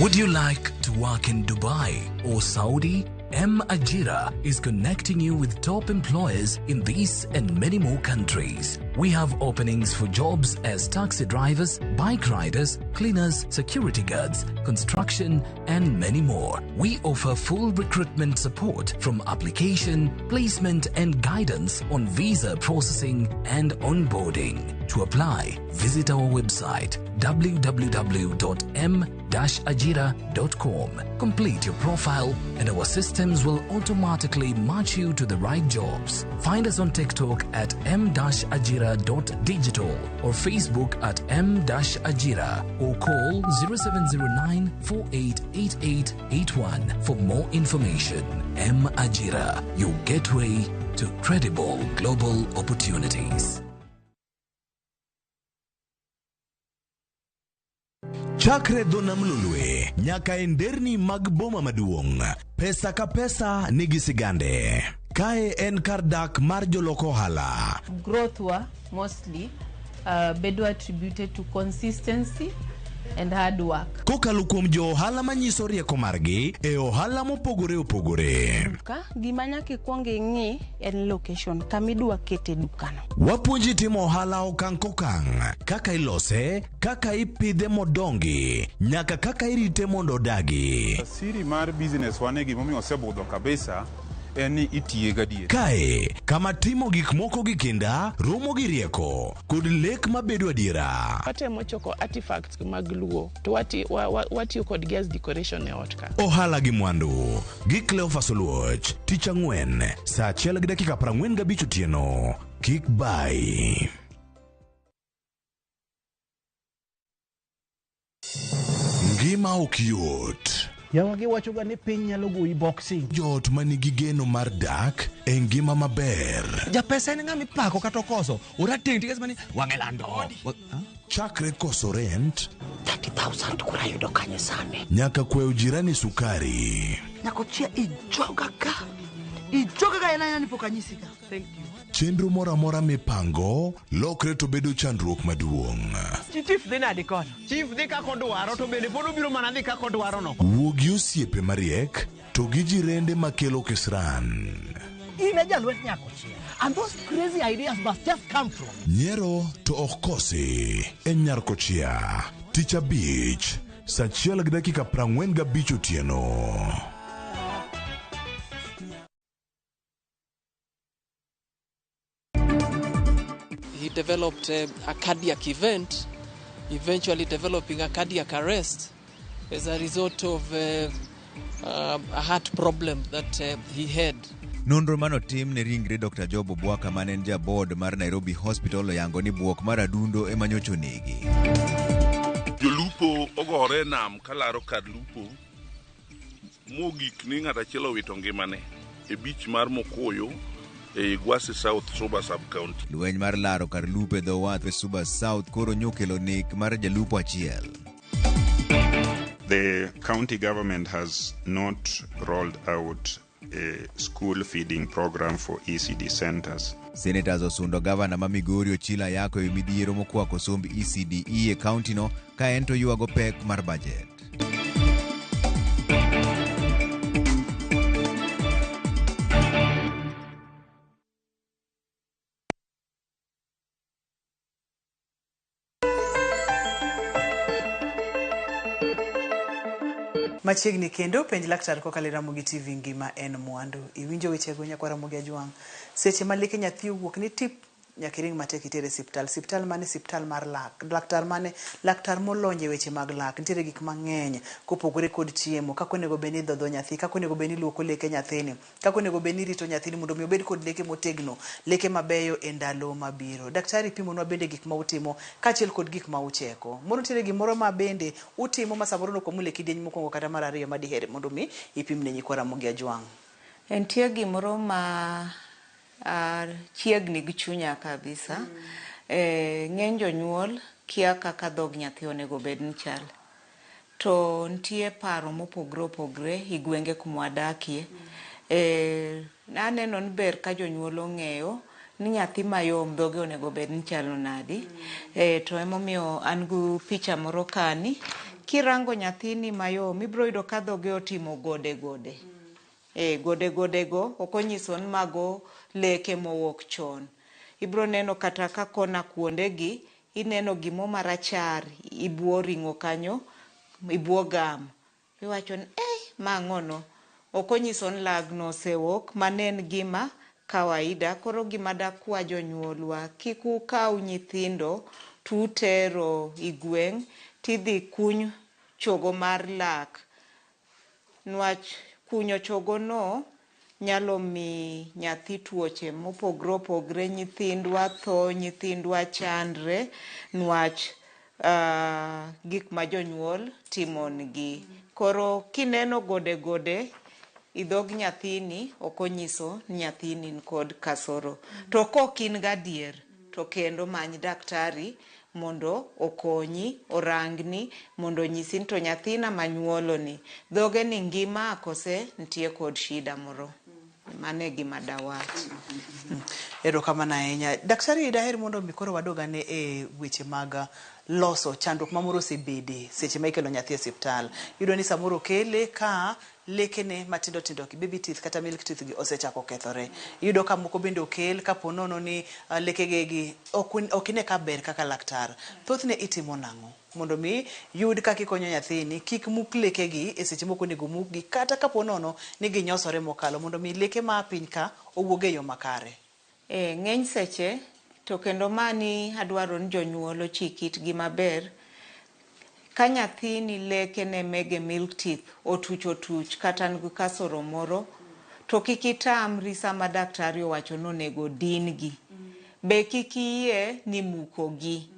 Would you like to work in Dubai or Saudi? Ajira is connecting you with top employers in these and many more countries. We have openings for jobs as taxi drivers, bike riders, cleaners, security guards, construction, and many more. We offer full recruitment support from application, placement, and guidance on visa processing and onboarding. To apply, visit our website www.m-ajira.com. Complete your profile and our systems will automatically match you to the right jobs. Find us on TikTok at m-ajira.digital or Facebook at m-ajira or call 0709-488881 for more information. M-Ajira, your gateway to credible global opportunities. Chakre dona mlulwe, nyaka enderni mag boma maduong'. Pesa ka pesa nigi sigande. Kae en kardak mar joloko hala. Growth wa mostly bedo attributed to consistency and hard work. Kokalo kuom jo ohala manyiso rieko margi e ohala mopogore opogore. Gima nyaka ikwong ing'i en location kamidwa kete dukano. Wapuonji timo ohala okang' kokang', kaka ilose, kaka ipidhe modongi, nyaka kaka irite mondo odagi. Siri mar business wane gimomiyo osebudho kabisa eni itiye gadier. Kae, kama timo gik moko gi kinda, romo gi rieko, kod lek mabedo adiera. Watemo choko artifacts mag luo, to watiyo kod gas decoration e ot ka. Ohala gi mwandu, gi Cleophas Oluoch, tich ang'wen, saa 1:45 otieno. Kik bai. Ngima ok yot. Yawagi wacho ga ni piny nyalo goyi boxing. Jot manigi geno mar dak e ngima maber. Ja pesa en ng'ami pako kata koso. Ora tenti kes mani wang'elando. Chakre koso rent 30,000 kura yudo kanye sane. Nyaka kweo jirani sukari. Nyako chia ijoga ka ena ni pokanyisika. Thank you. Chenro mora mora mipango lokre to bedo chandruok maduong'. Chief dhi nadi kono. Chief dhi kako dwaro to bende pod obiro mana dhi kako dwaro no. Wuogi osiepe mariek to gi jirende makelo kisran. Ine jalwet nyako chia. And those crazy ideas must just come from. Nyero to ok kosi en nyarko chia. Tich abich saa 1:45 otieno. He developed a cardiac event, eventually developing a cardiac arrest as a result of a heart problem that he had. Nonro manotim ne ringre Dr. Job Obwaka mane en jabod mar Nairobi Hospital oyango ni buok mar adundo ema nyocha onegi. Jolupo ogore nam kalaro kar lupo mogik ni ng'at achiel owito ngimane e beach mar Mokoyo e Igwasi South Suba Sub-County. Lweny mar laro kar lupo e dho wath e Suba South koro nyokelo nek mar jalupo achiel. The county government has not rolled out a school feeding program for ECD centers. Senators osundo gavana ma Migori Ochila Yako e midhiero mokwako somb ECDE e county no ka en to yuago pek mar budget. Machiegni kendo penj laktar kokalo Ramogi TV ngima en mwandu. Iwinjo wechego nyakwa Ramogi Ajwang'. Seche ma leke nyathi owuok ni tip nyakiring matek itere siptal. Siptal mane siptal mar lak. Laktar mane laktar molonje weche mag lak. Nitiere gik mang'eny kopogore kod chiemo. Kako nego beni dhodho nyathi, kako nego beni luoko leke nyathini, kako nego beni rito nyathini mondo mi obed kod leke motegno, leke mabeyo e ndalo mabiro. Daktari pimonwa bende gik ma utimo kaachiel kod gik ma ucheko. Mondo nitiere gimoro ma bende utimo ma samoro nokomule kidieny mokwongo kata mar ariyo ma diher mondo mi ipim ne nyikwa Ramogi Ajwang'. Entie gimoro ma chiegni gi chunya kabisa. Ng'eny jonyuol kia kaka dhog nyathi onego bed ni chal. To nitie paro mopogre opogre i gwenge kumwadakie. Aneno ni ber ka jonyuol ong'eyo ni nyathi mayom dhoge onego bed ni chalo nadi. To emomiyo an gu picha moro kani. Kirango nyathini mayom ibro yudo ka dhoge otimo gode gode. Gode go okonyiso ni mago leke mowuok chon. Ibro neno kata ka kona kuondegi ineno gimo marachar ibuo ring'o kanyo, ibuo gam. Iwacho ni ma ng'ono. Okonyiso ni lagno osewuok manen gima kawaida. Koro gima dakwa jonyuolwa kik ukaw nyithindo tutero igweng' tidhi kuny chogo mar lak. Nwach kunyo chogo no nyalo mi nyathi tuoche mopogre opogre. Nyithindwa tho, nyithindwa chandre nwach gik ma jonyuol timonegi. Koro kineno gode gode idhog nyathini okonyiso nyathini kod kasoro. To kokin gadier to kendo many daktari mondo okonyi, orangni, mondo nyisi to nyathina manyuoloni dhoge ni ngima kose nitie kod shida moro. Mane gima dawach. Erokamano ahinya. Daktari daher mondo mikoro wadogane e weche mag loso chandruok mamoro osebede seche ma ikelo nyathi e siptal. Yudo ni samoro kele ka lekene matindo tindo ki baby teeth kata milk teeth gi osechako kethore. Yudo ka moko bende okel kapo nono ni lekege gi okine ka ber kaka laktar. Thothne itimo nang'o mondo mi yud kaka ikonyo nyathini kik muk lekegi e seche moko nego mukgi kata kapo nono ni ginyosore mokalo mondo mi leke ma piny ka owuoge yo makare. Ng'eny seche to kendo mani adwaro ni jonyuol ochikitgi maber. Ka nyathini leke ne mege milk teeth otuch kata ngu kasoro moro to kik itamri sama daktari owacho nonego din gi. Be kik iyie ni mukogi.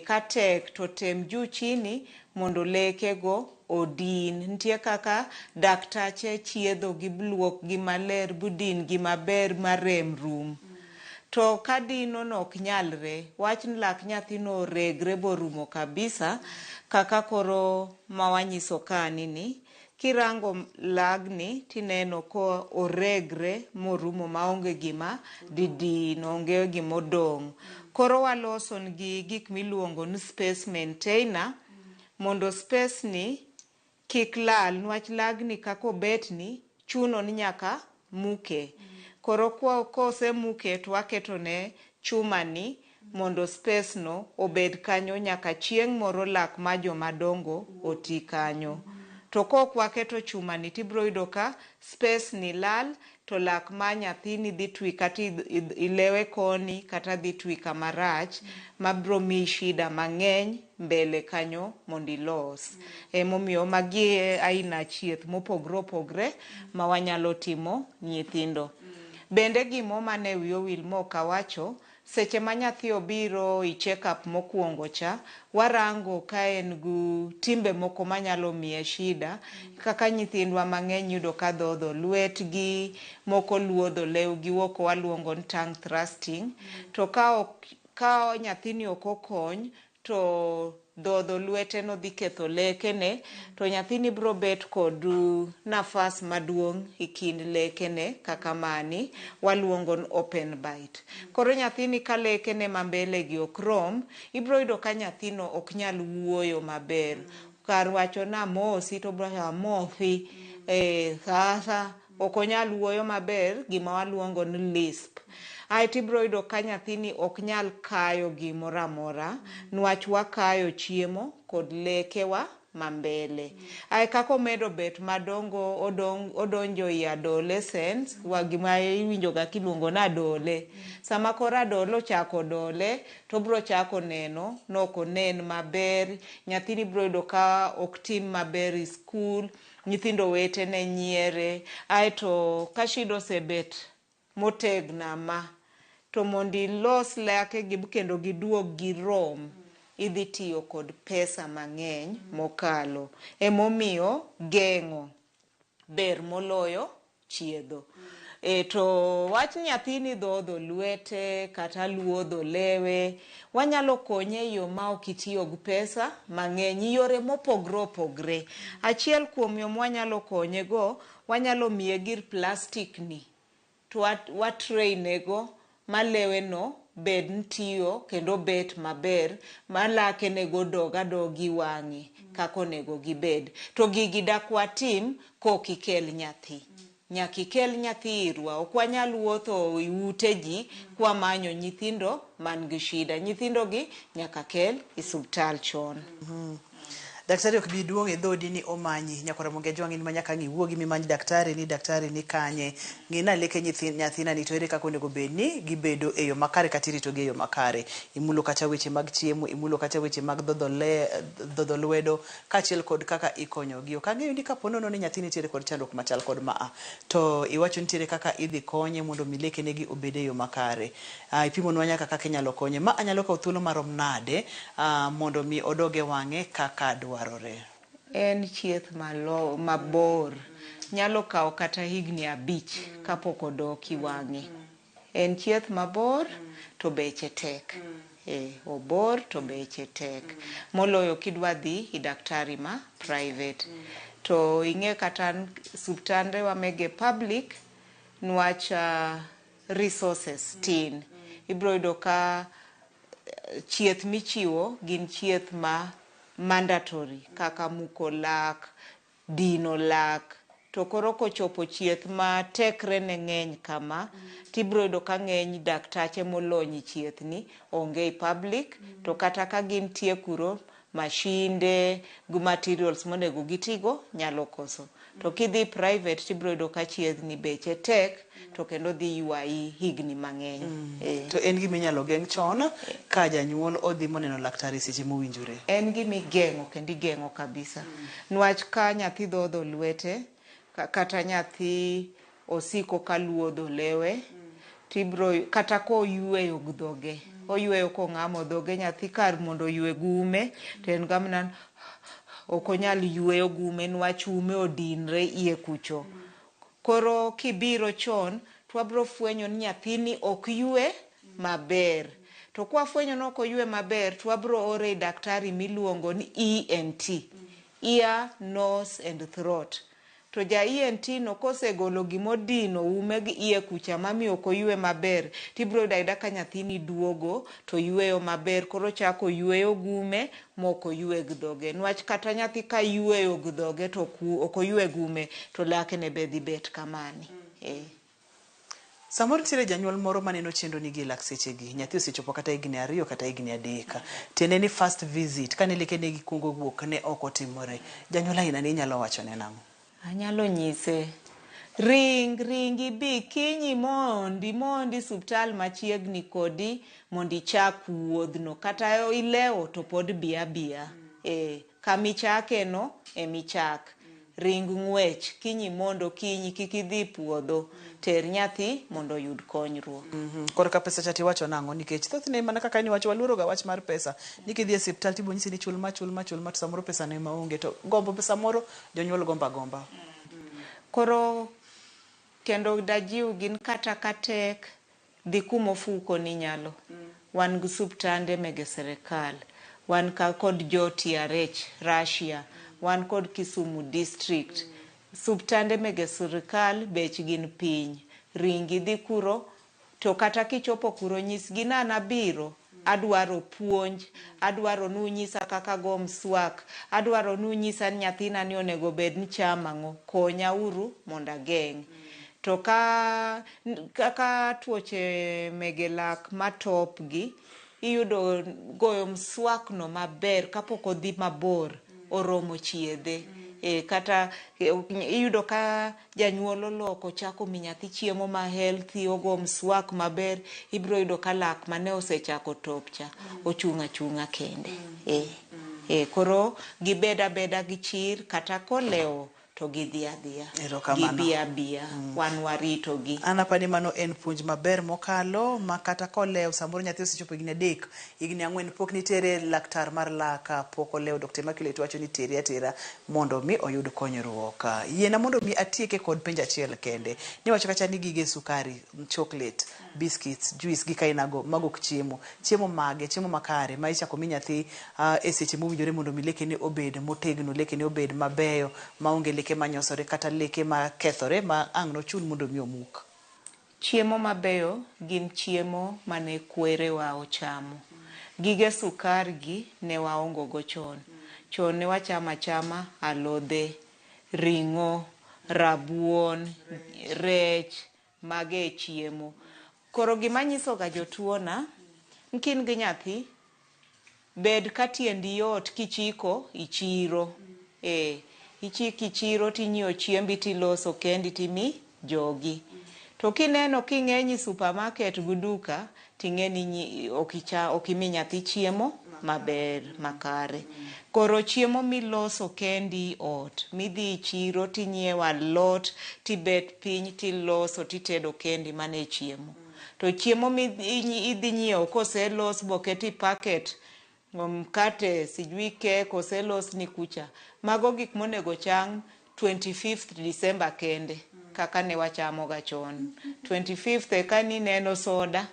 Ka tek to tem juu chini mondo leke go odin. Nitie kaka daktache chiedho gi bluok gi maler budin gi maber marem rum. To kadino no ok nyalre, wach ni lak nyathino regre borumo kabisa, kaka koro mawanyiso kanini, kirango lagni tineno ko oregre morumo maonge gima didino, onge gima odong'. Koro waloson gi gik miluongo ni space maintainer, mondo space ni kik lal, nwach lagni kako betni chuno ni nyaka muke. Koro kose muke to waketo ne chuma ni mondo space no obed kanyo nyaka chieng' moro lak ma joma dongo oti kanyo. To kok waketo chuma ni tibro yudo ka space ni lal to lak ma nyathini dhi twi kata ilewe koni kata dhi twi kamarach mabro mi shida mang'eny mbele kanyo mondi los. Momiyo magi aina chieth mopogre opogre ma wanyalo timo nyithindo. Bende gimo mane wiyo wil mokawacho, seche ma nyathi obiro i check up mokwongo cha, warango ka en gu timbe moko manyalo miye shida, kaka nyithindwa mang'eny yudo ka dhodho lwetgi, moko luodho lewgi, woko waluongo ni tongue thrusting, to ka nyathini ok okony, to dhodho lwete no dhi ketho lekene, to nyathini bro bet kod nafas maduong' i kind lekene kaka mani waluongo ni open bite. Koro nyathini ka lekene mambele gi ok rom, ibro yudo ka nyathino ok nyal wuoyo maber. Kar wacho na mosi to bro amosi, sasa ok onyal wuoyo maber, gima waluongo ni lisp. Aeto ibro yudo ka nyathini ok nyal kayo gimoro amora, nwach wakayo chiemo kod lekewa mambele. Kaka omedo bet madongo, odonjo i adolescence, gima iwinjo ga kiluongo na dole. Sama koro adole ochako dole, to bro chako neno, noko nen maber, nyathini bro yudo ka ok tim maber i skul, nyithindo wetene nyiere. Aeto ka shida osebet motegna ma, to mondi los lake gi kendo giduog girom, idhi tiyo kod pesa mang'eny mokalo. Emomiyo geng'o ber moloyo chiedho. To wach nyathini dhodho lwete kata luodho lewe, wanyalo konye e yo ma ok itiyo gi pesa mang'eny, yore mopogre opogre. Achiel kuom yo mwanyalo konye go, wanyalo miye gir plastik ni, to watraine go malewe no bed ntiyo kendo bet maber, malake nego dog adogi wang'e kako nego gibed. To gigi dak watim kokikel nyathi. Nyakikel nyathi irwa, ok wanyal wuotho i ute ji kwa manyo nyithindo man gi shida. Nyithindo gi nyaka kel i subtal chon. Daktari ok bi duong' e dhodi ni omanyi nyakora monge jwang'e ni manyaka ng'iwuogi mimany daktari ni kanye ng'ina leke nyathina ni to ere kako nego bed ni gibedo e yo makare kata irito gi e yo makare. Imulo kata weche mag chiemo, imulo kata weche mag dhodho lwedo kaachiel kod kaka ikonyogi. Ok ang'eyo ni kapo nono ni nyathini nitiere kod chandruok machal kod maa, to iwacho nitiere kaka idhi konye mondo mi lekene gi obed e yo makare. Ipimonwa nyaka kaka inyalo konye. Ma anyalo kawo thuolo marom nade mondo mi odoge wang'e kaka dwarore? En chieth mabor, nyalo kawo kata higni 5 kapok odoki wang'e. En chieth mabor to beche tek. Obor to beche tek. Moloyo kidwa dhi i daktari ma private. To ing'e kata subtande wa mege public, nwach resources tin. Ibro yudo ka chieth michiwo gin chieth ma mandatory, kaka muko lak, dino lak. To koro kochopo chieth ma tekre ne ng'eny kama, tibro yudo ka ng'eny daktache molony chieth ni onge i public, to kata ka gintie kuro, mashinde gu materials monego gitigo nyalo koso. To kidhi private tibro yudo ka chieth ni beche tek, to kendo dhi ywayi higni mang'eny. To en gima inyalo geng' chon ka janyuol odhi moneno laktari seche mowinjore? En gima igeng'o kendo igeng'o kabisa. Nwach ka nyathi dhodho lwete, kata nyathi osiko ka luodho lewe, tibro kata ko yweyo gi dhoge, oyweyo kong'amo dhoge, nyathi kar mondo ywe gume, to en gamna ok onyal yweyo gume nwach ume odinre iye kucho. Koro kibiro chon, twabro fwenyo ni nyathini ok ywe maber. To kwa fwenyo no ok oywe maber, twabro ore daktari miluongo ni ENT, ear, nose and throat. To ja ENT no kosegolo gimodino ume gi iye kucha mamiyo ok oywe maber, tibro yuda ka nyathini duogo to yweyo maber, koro chako yweyo gume moko ywe gi dhoge. Nwach kata nyathi ka yweyo gi dhoge to ok oywe gume, to lake ne be dhi bet kamani. Samoro nitiere janyuol moro maneno chendo nigi lak seche gi, nyathi osechopo kata higni 2 kata higni 3, tiende ni first visit kane lekene gi kungo guok ne ok otimore. Janyuol aina ni inyalo wacho ne nang'o? Anyalo nyise, ringi bi kinyi mondi subtal machiegni kodi mondi chak wuodhno, kata ilewo to pod biya. Kamichake no emichak. ring ng'wech kinyi mondo kinyi kik idhi puodho, ter nyathi mondo oyud konyruok. Korka pesa cha tiwacho nang'o nikech thothne mana kaka ni wacho waluoro ga wach mar pesa ni kidhi e osiptal tibo nyisi ni chul ma to samoro pesa ne maonge to gombo pesa moro jonyuol gomba. Koro kendo dajiw gin kata katek dhi kuma ofuko ni nyalo. Wan gi suptande mege serikal, wan ka kod jo TRH Russia, wan kod Kisumu district. Suptande mege serikal bech gin piny, ringi dhi kuro to kata kichopo kuro nyisgi nabiro, adwaro puonj, adwaro nunyisa kaka go mswak, adwaro nunyisa nyathina ni onego bed ni chama ng'o, konya uru mondo ageng'. To kaka tuoche mege lak matop gi, iyudo goyo mswak no maber kapok odhi mabor, oromo chiedhe. Kata iyudo ka janyuol oloko chako mi nyathi chiemo ma healthy, ogo mswak maber, ibiro yudo ka lak mane osechako top cha ochung' achung'a kende. Koro gibeda gi chir, kata koleo to gidhi adhiya, gibiya, wan warito gi. An apani mano en puonj maber mokalo ma kata koleo samoro nyathi osechopo higni 3, higni 4 pok nitere laktar mar laka, pok oleo. Dr. Immaculate wacho ni tere atera mondo mi oyud konyruok. Yiena mondo mi atieke kod penj achiel kende. Ni wacho kacha ni gige sukari, chocolate, biscuits, juice gi kainago magok chiemo mage, chiemo makare ma ichako mi nyathi e seche mowinjore mondo mi leke ne obed motegno, leke ne obed mabeyo maonge leke manyosore kata leke ma kethore ma ang' no chun mondo mi omuk. Chiemo mabeyo gin chiemo mane kwerewa ochamo. Gige sukar gi ne waongo go chon. Chon ne wachama alode, ring'o, rabuon, rech, mage chiemo. Koro gima nyiso ga jotuo na, nkin gi nyathi, bed katiendi yot kichiko ichiro. Ichiki chiro tinyio chiembi tiloso kendi timi jogi. To kineno king'enyi supermarket guduka, ting'eni okimi nyathi chiemo maber makare. Koro chiemo miloso kendi ot, midhi chiro tinyiewo alot, tibet piny tiloso titedo kendi mane chiemo. To chiemo midhi nyiewo koselos boketi packet, mkate sijui kek oselos ni kucha. Mago gik monego cham 25th December kende, kaka ne wachamo ga chon. 25th eka ni neno soda,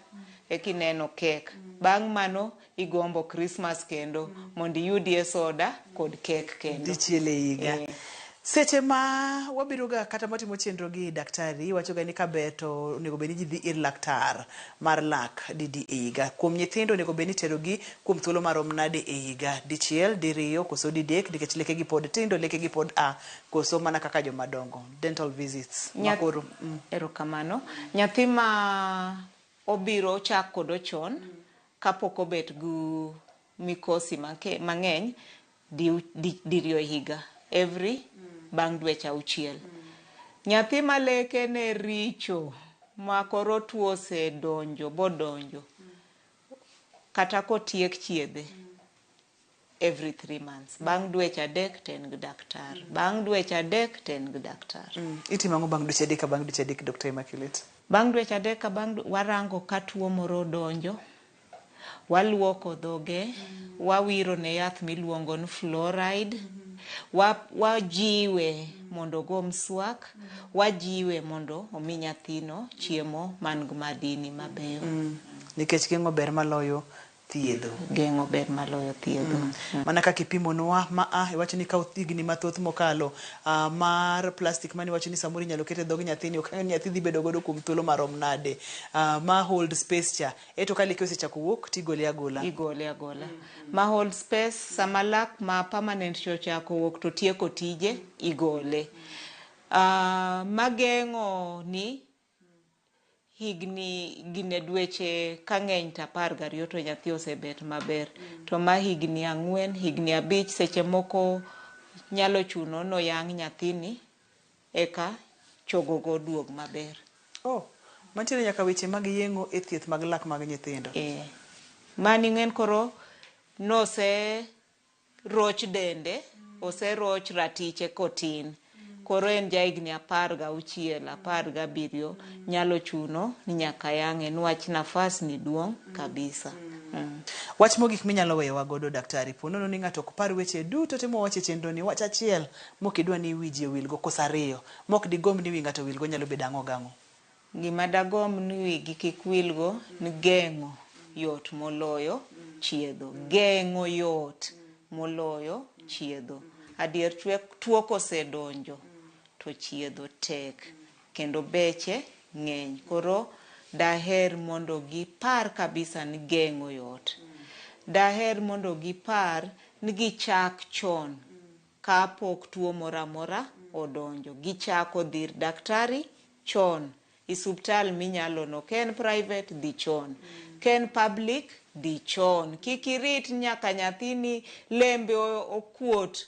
eki neno kek. Bang' mano igombo Christmas kendo, mondi yudie soda kod kek kendo. Dichiele higa. Seche ma wabiro ga kata matimo chenro gi daktari, wacho ga ni kabeto onego beni jidhi ir laktar mar lak didi e higa. Kuom nyithindo onego beni tero gi kuom thuolo marom nade e higa, dichiel, diriyo, koso didek, nikech leke gi pod tindo, leke gi pod koso mana kaka joma dongo. Dental visits. Makoro. Erokamano. Nyathi ma obiro chak kodo chon, kapok obet gu mikosi mang'eny, diriyo higa. Every bang' dweche 6. Nyathi maleke ne richo, makoro tuo se bodonjo, kata kotiek chiedhe, every 3 months. Bang' dweche 3 ten gi daktar. Bang' dweche 3 ten gi daktar. Itimango bang' dweche 3 bang' dweche 3, Dr. Immaculate? Bang' dweche 3 warango ka tuo moro donjo, waluoko dhoge, wawiro ne yath miluongo ni fluoride, wajiwe mondo go mswak, wajiwe mondo omi nyathino chiemo man gi madini mabeyo. Nikech geng'o ber maloyo thiedho. Geng'o ber maloyo thiedho. Mana kaka ipimonwa iwacho ni ka higni mathoth mokalo mar plastic mani wacho ni samoro inyalo kete dhog nyathini, ok nyathi dhi bedo godo kuom thuolo marom nade, ma hold space cha eto ka leke osechako wuok tigole agola. Ma hold space sama lak ma permanent chochako wuok to tieko tije igole. Mageng'o ni higni gine dweche kang'eny ta 12 to nyathi osebet maber. To ma higni 4, higni 5 seche moko nyalo chuno no yang' nyathini eka chogogo duog maber. Mantiere nyaka weche mag yeng'o e thieth mag lak mag nyithindo. Mani ng'en koro nose roch dende, ose roch ratiche kotin. koro en jaigni 16, 17 nyalo chuno ni nyaka yang'e nwach nafas ni duong' kabisa. Wach mogik minyalo weyowa godo daktari, ponono ni ng'ato ok par weche duto temo wache chenro ni, wach achiel mok idwa ni wiji wilgo kosa ariyo mok digomb ni wi ng'ato wilgo nyalo bedo ang'o. Gima dagomb ni wigi kik wilgo ni geng'o yot moloyo chiedho. Geng'o yot moloyo chiedho. Adier tuo kosedonjo to chiedho tek kendo beche ng'eny. Koro daher mondo gipar kabisa ni geng'o yot. Daher mondo gipar ni gichak chon kapok tuo moramora odonjo. Gichako dhir daktari chon. Isuptal minyalo no, ken private dhi chon, ken public dhi chon. Kikirit nyaka nyathini lembe okuot,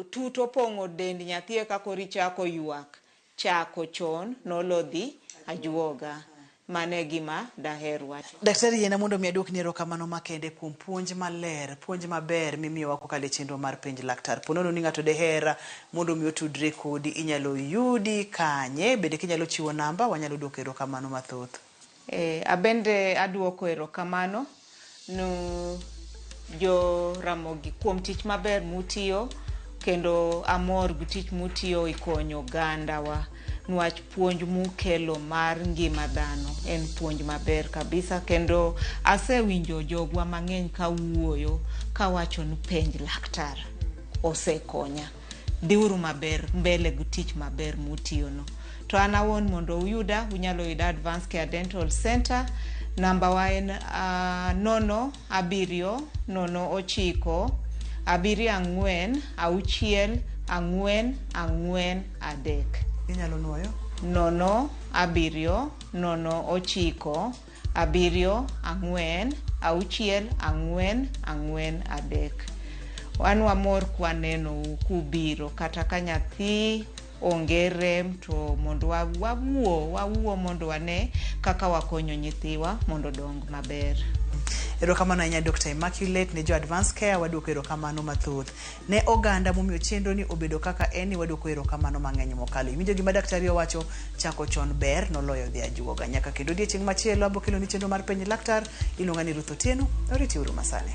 tuto pongo dend nyathie kakori chako yuak. Chako chon nolo dhi ajuoga. Mane gima daher wacho. Daktari yena mondo mi adwok ni erokamano makende kuom puonj maler, puonj maber mimiyowa kokalo e chenro mar penj laktar. Ponono ni ng'ato dehera mondo mi otudre kodi, inyalo yudi kanye, bende kinyalo chiwo namba wanyalo dwoko erokamano mathoth. Abende adwoko erokamano no jo Ramogi kuom tich maber mutiyo, kendo amor gi tich mutiyo ikonyo ogandawa. Nwach puonj mukelo mar ngima dhano en puonj maber kabisa, kendo asewinjo jogwa mang'eny kawuoyo kawacho ni penj laktar osekonya. Dhiuru maber mbele gi tich maber mutiyono. To an awuon mondo uyuda, unyalo yuda Advanced Care Dental Center. Namba wa en 07094 Inyalo nuoyo 07094 Wan wamor kwaneno kubiro kata ka nyathi onge rem to mondo wawuo mondo wane kaka wakonyo nyithiwa mondo dong maber. Erokamano ahinya Dr. Immaculate ne jo Advanced Care, wadwoko erokamano mathoth. Ne oganda momiyo chenro ni obedo kaka en, wadwoko erokamano mang'eny mokalo. Iwinjo gima daktari owacho, chako chon ber noloyo dhi ajuoga. Nyaka kendo odiechieng' machielo abokelo ni chenro mar penj laktar. Iluonga ni Ruth Otieno, oriti uru masane.